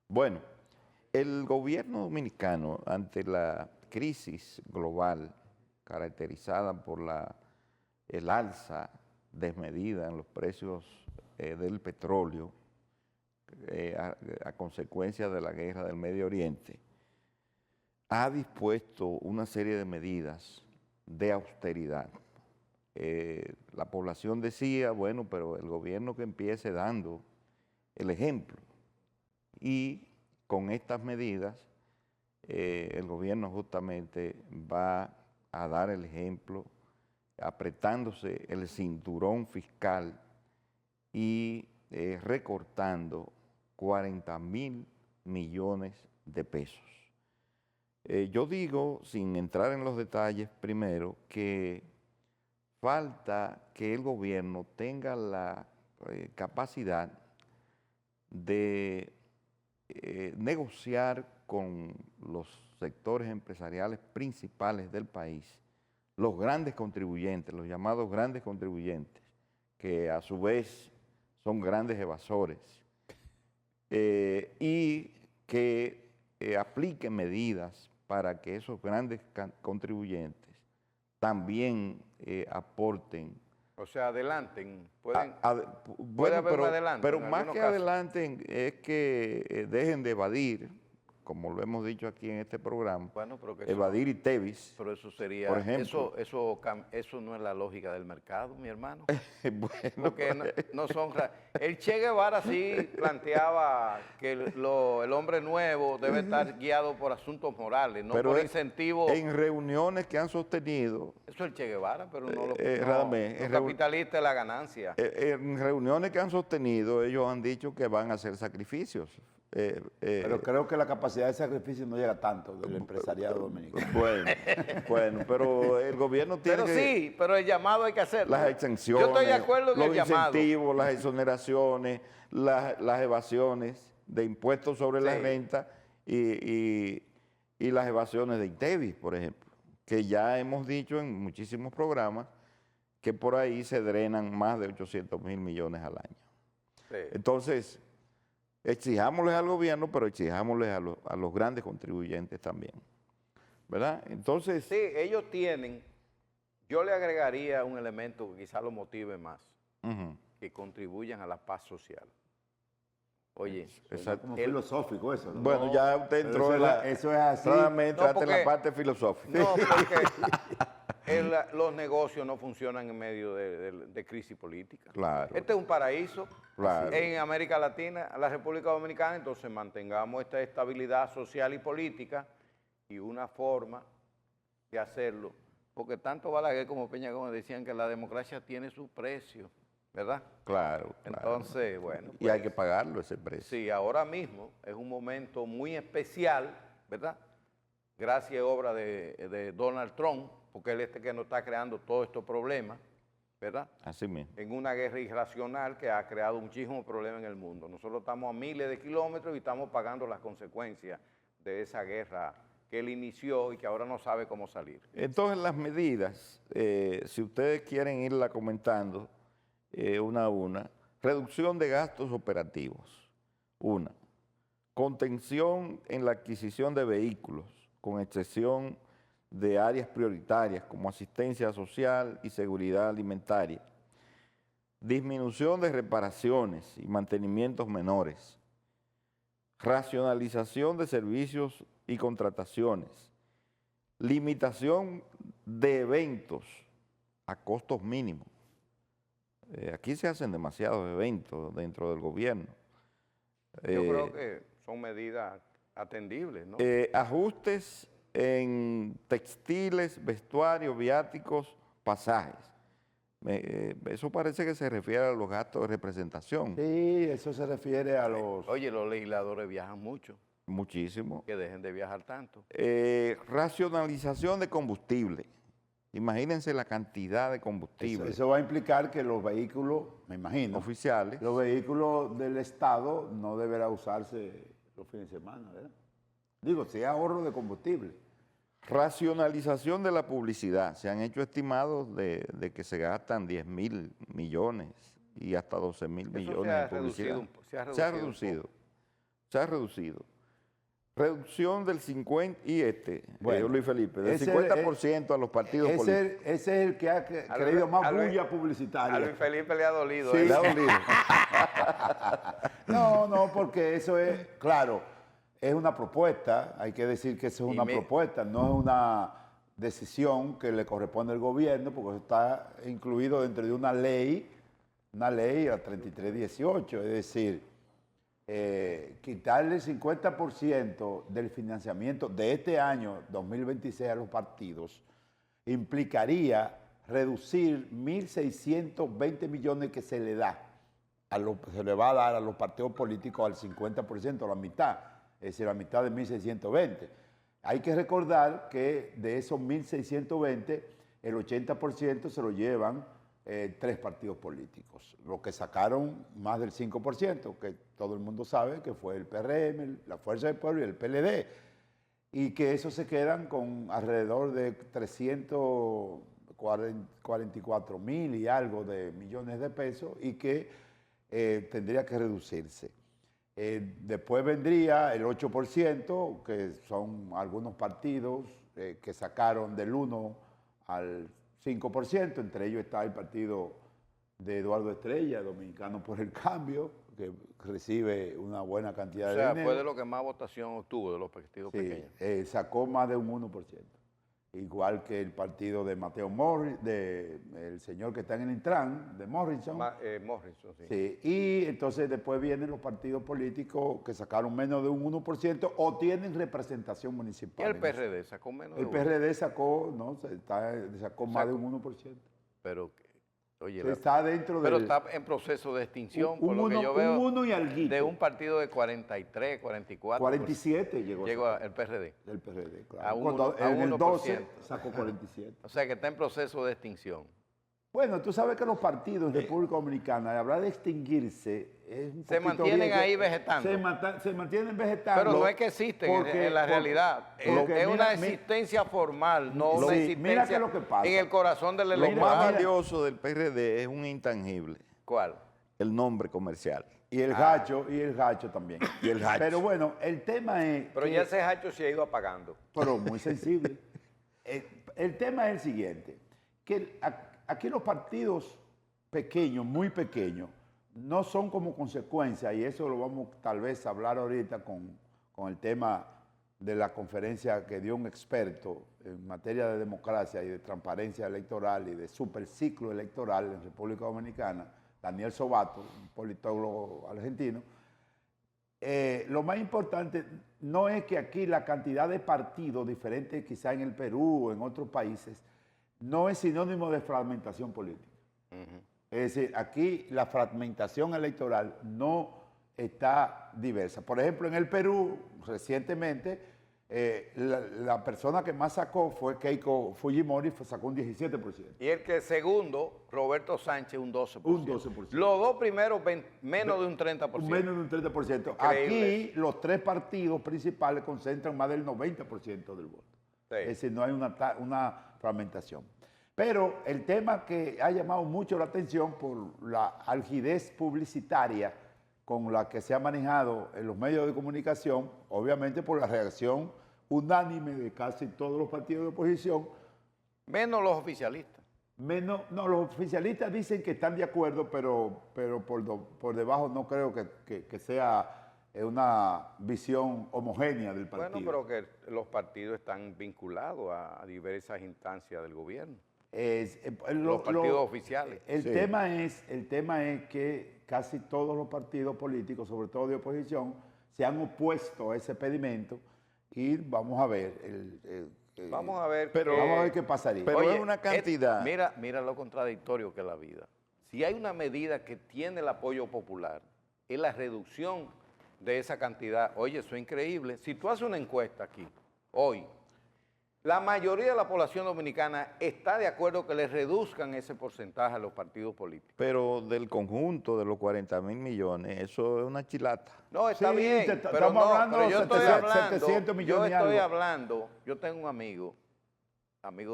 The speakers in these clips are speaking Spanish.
Bueno, el gobierno dominicano, ante la crisis global caracterizada por el alza desmedida en los precios del petróleo a consecuencia de la guerra del Medio Oriente, ha dispuesto una serie de medidas de austeridad. La población decía, bueno, pero el gobierno que empiece dando el ejemplo. Y con estas medidas, el gobierno justamente va a dar el ejemplo, apretándose el cinturón fiscal y recortando 40.000 millones de pesos. Yo digo, sin entrar en los detalles primero, que falta que el gobierno tenga la capacidad de negociar con los sectores empresariales principales del país, los grandes contribuyentes, los llamados grandes contribuyentes, que a su vez son grandes evasores, y que apliquen medidas para que esos grandes contribuyentes también aporten. O sea, adelanten, puede Bueno, haber un adelanto pero en más algunos que casos. adelanten es que dejen de evadir, como lo hemos dicho aquí en este programa, Bueno, pero que evadir y tevis, pero eso sería, por ejemplo. eso no es la lógica del mercado, mi hermano. Bueno, Porque no son... El Che Guevara sí planteaba que el hombre nuevo debe estar guiado por asuntos morales, no pero por incentivos. en reuniones que han sostenido, Eso es el Che Guevara, pero no los Radamés, capitalistas de la ganancia. en reuniones que han sostenido, ellos han dicho que van a hacer sacrificios. Pero creo que la capacidad de sacrificio no llega tanto del empresariado dominicano. Bueno, pero el gobierno tiene Pero sí, pero el llamado hay que hacerlo. las exenciones, Yo estoy de acuerdo en los el llamado. incentivos, las exoneraciones, las evasiones de impuestos sobre la renta y las evasiones de INTEVIS, por ejemplo, que ya hemos dicho en muchísimos programas que por ahí se drenan más de 800.000 millones al año. Sí. Entonces, exijámosles al gobierno, pero exijámosles a los grandes contribuyentes también, ¿verdad? Entonces... Sí, ellos tienen, yo le agregaría un elemento que quizá lo motive más, que contribuyan a la paz social. Oye, Es como filosófico eso, ¿no? Bueno, ya usted entró en la... Eso es así. Entraste en la parte filosófica. No, porque los negocios no funcionan en medio de crisis política. Claro. Este es un paraíso Claro. en América Latina, la República Dominicana, entonces mantengamos esta estabilidad social y política y una forma de hacerlo, porque tanto Balaguer como Peña Gómez decían que la democracia tiene su precio, ¿verdad? Claro. Entonces, bueno. Y hay que pagarlo ese precio. Sí, ahora mismo es un momento muy especial, ¿verdad? Gracias y obra de Donald Trump, porque él es el que nos está creando todos estos problemas, ¿verdad? Así mismo. En una guerra irracional que ha creado muchísimos problemas en el mundo. Nosotros estamos a miles de kilómetros y estamos pagando las consecuencias de esa guerra que él inició y que ahora no sabe cómo salir. Entonces, las medidas, si ustedes quieren irla comentando una a una, reducción de gastos operativos, una. Contención en la adquisición de vehículos, con excepción de áreas prioritarias como asistencia social y seguridad alimentaria. Disminución de reparaciones y mantenimientos menores. Racionalización de servicios y contrataciones. Limitación de eventos a costos mínimos. Aquí se hacen demasiados eventos dentro del gobierno. Yo creo que son medidas atendibles, ¿no? Ajustes en textiles, vestuarios, viáticos, pasajes. Eso parece que se refiere a los gastos de representación. Sí, eso se refiere a los... Oye, los legisladores viajan mucho. Muchísimo. Que dejen de viajar tanto. Racionalización de combustible. Imagínense la cantidad de combustible. Eso va a implicar que los vehículos, me imagino, oficiales, los vehículos del Estado no deberá usarse los fines de semana, ¿verdad? Digo, si es ahorro de combustible. Racionalización de la publicidad. Se han hecho estimados de que se gastan 10.000 millones y hasta 12.000 millones en publicidad. Se ha reducido. se ha reducido. Reducción del 50%, Bueno, Luis Felipe, del ese- 50% a los partidos políticos. Ese es el que ha A creído Luis- más a Luis- bulla A publicitaria. Luis Felipe le ha dolido. Sí. ¿eh? ¿Le ha dolido? No, porque eso es, claro, es una propuesta, hay que decir que eso es Y una me- propuesta, no es una decisión que le corresponde al gobierno, porque eso está incluido dentro de una ley, la 3318, es decir, quitarle el 50% del financiamiento de este año 2026 a los partidos implicaría reducir 1.620 millones que se le da se le va a dar a los partidos políticos al 50%, a la mitad, es decir, la mitad de 1.620. Hay que recordar que de esos 1.620, el 80% se lo llevan 3 partidos políticos, los que sacaron más del 5%, que todo el mundo sabe que fue el PRM, la Fuerza del Pueblo y el PLD, y que esos se quedan con alrededor de 344 mil y algo de millones de pesos y que tendría que reducirse. Después vendría el 8%, que son algunos partidos que sacaron del 1 al 5%, entre ellos está el partido de Eduardo Estrella, Dominicano por el Cambio, que recibe una buena cantidad O de sea, dinero. fue de lo que más votación obtuvo de los partidos Sí, pequeños. sacó más de un 1%. Igual que el partido de Mateo Morris, el señor que está en el Intran, de Morrison. Morrison, sí. Sí, y entonces después vienen los partidos políticos que sacaron menos de un 1% o tienen representación Y municipal. el PRD sacó menos de El uno. PRD sacó, no, sacó más de un 1%. Pero, oye, Está dentro pero del... está en proceso de extinción, por un lo que uno- yo veo. un uno y alguito. De un partido de 43, 44. 47 llegó el PRD. del PRD, claro. A un Cuando uno- a en el 1%. 12 sacó 47. O sea que está en proceso de extinción. Bueno, tú sabes que los partidos en República Dominicana, hablar de extinguirse, es un Se poquito mantienen viejo. ahí vegetando. Se mantienen vegetando. Pero no es que existen en la realidad. porque Es una mira, existencia formal, no Sí, una mira existencia qué es lo que pasa. en el corazón del Lo más electorado. valioso del PRD es un intangible, ¿Cuál? el nombre comercial. y el gacho también. Y el gacho. Pero bueno, el tema es... Pero que- ya ese hacho se ha ido apagando. pero muy sensible. El tema es el siguiente, que aquí los partidos pequeños, muy pequeños, no son como consecuencia, y eso lo vamos tal vez a hablar ahorita con el tema de la conferencia que dio un experto en materia de democracia y de transparencia electoral y de superciclo electoral en República Dominicana, Daniel Sobato, un politólogo argentino. Lo más importante no es que aquí la cantidad de partidos diferentes, quizá en el Perú o en otros países, no es sinónimo de fragmentación política. Es decir, aquí la fragmentación electoral no está diversa. Por ejemplo, en el Perú, recientemente, la persona que más sacó fue Keiko Fujimori, sacó un 17%. Y el que segundo, Roberto Sánchez, un 12%. Un 12%. Los dos primeros, menos de un 30%. Menos de un 30%. Increíble. Aquí los 3 partidos principales concentran más del 90% del voto. Sí. Es decir, no hay una fragmentación. Pero el tema que ha llamado mucho la atención por la algidez publicitaria con la que se ha manejado en los medios de comunicación, obviamente por la reacción unánime de casi todos los partidos de oposición, Menos los oficialistas. no, los oficialistas dicen que están de acuerdo, pero por debajo no creo que sea una visión homogénea del partido. Bueno, pero que los partidos están vinculados a diversas instancias del gobierno. Los partidos oficiales. El Sí. tema es que casi todos los partidos políticos, sobre todo de oposición, se han opuesto a ese pedimento y vamos a ver. Vamos a ver. Vamos a ver qué pasaría. Pero es una cantidad. Mira lo contradictorio que es la vida. Si hay una medida que tiene el apoyo popular, es la reducción de esa cantidad. Oye, eso es increíble. Si tú haces una encuesta aquí, hoy, la mayoría de la población dominicana está de acuerdo que le reduzcan ese porcentaje a los partidos políticos. Pero del conjunto de los 40.000 millones, eso es una chilata. No, está Sí, bien, pero estamos no, hablando pero de yo estoy 700 millones y algo. yo tengo un amigo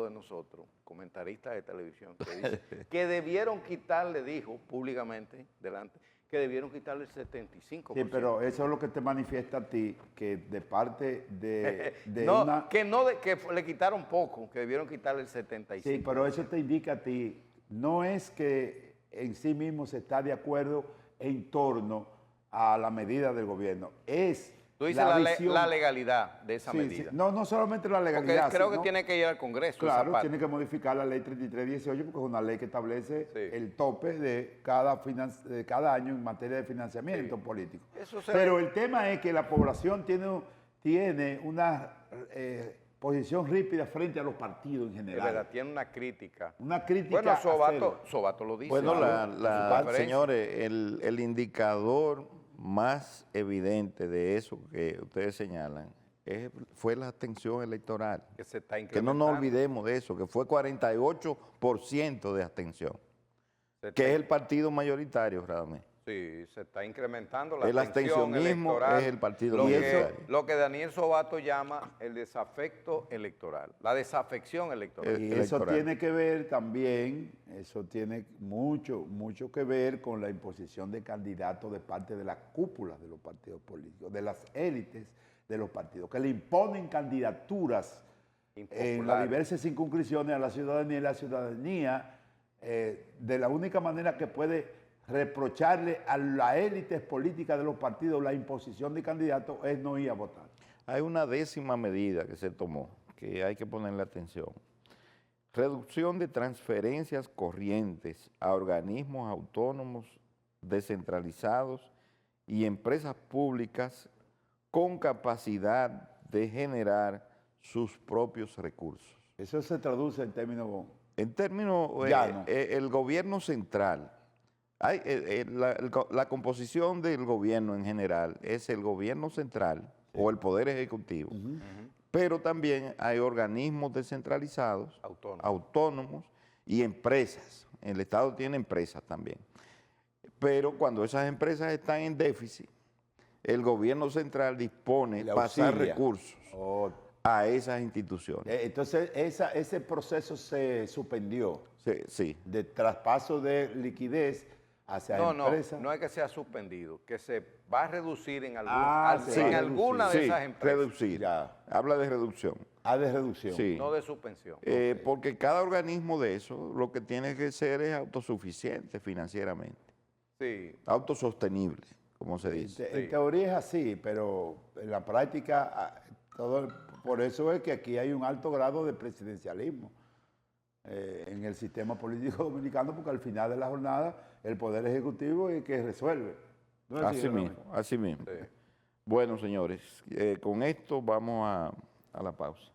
de nosotros, comentarista de televisión, que dice que debieron quitarle, dijo públicamente, delante, que debieron quitarle el 75%. Sí, pero eso es lo que te manifiesta a ti, que de parte de no, una... que le quitaron poco, que debieron quitarle el 75%. Sí, pero eso te indica a ti, no es que en sí mismo se está de acuerdo en torno a la medida del gobierno, es Tú dices la legalidad de esa Sí, medida. sí. No solamente la Porque legalidad. creo que sino- tiene que ir al Congreso. Claro, esa parte. tiene que modificar la ley 3318 porque es una ley que establece Sí. el tope de cada año en materia de financiamiento Sí. político. Eso se Pero ve. el tema es que la población tiene una posición rípida frente a los partidos en Es general. verdad, tiene una crítica. Una crítica. Bueno, acera. Sobato lo dice. Bueno, ¿no? En su conferencia. señores, el indicador más evidente de eso que ustedes señalan fue la abstención electoral. Que se está Que no incrementando. nos olvidemos de eso, que fue 48% de abstención, que es el partido mayoritario realmente. Sí, se está incrementando la El abstención abstencionismo electoral, es el partido lo que, mayoritario. lo que Daniel Sobato llama el desafecto electoral, la desafección electoral. Y eso electoral. tiene que ver también, eso tiene mucho que ver con la imposición de candidatos de parte de la cúpula de los partidos políticos, de las élites de los partidos, que le imponen candidaturas en las Impopulares. diversas circunscripciones a la ciudadanía, y la ciudadanía de la única manera que puede reprocharle a las élites políticas de los partidos la imposición de candidatos es no ir a votar. Hay una 10ª medida que se tomó, que hay que ponerle atención. Reducción de transferencias corrientes a organismos autónomos descentralizados y empresas públicas con capacidad de generar sus propios recursos. Eso se traduce en términos... En términos, Llano. el gobierno central, la composición del gobierno en general es el gobierno central o el poder ejecutivo, pero también hay organismos descentralizados, autónomos y empresas. El Estado tiene empresas también. Pero cuando esas empresas están en déficit, el gobierno central dispone Le pasar auxilia. recursos Oh, a esas instituciones. entonces ese proceso se suspendió Sí, sí. de traspaso de liquidez hacia No, empresas. no es que sea suspendido, que se va a reducir en, se va a alguna de Sí, esas empresas, reducir. Ya. Habla de reducción. De reducción. Sí. no de suspensión. Porque cada organismo de eso lo que tiene que ser es autosuficiente financieramente, Sí, autosostenible, como se dice. En teoría es así, pero en la práctica, por eso es que aquí hay un alto grado de presidencialismo en el sistema político dominicano, porque al final de la jornada el Poder Ejecutivo es el que resuelve. ¿No es Así Ramón? mismo, así mismo. sí. Bueno, señores, con esto vamos a la pausa.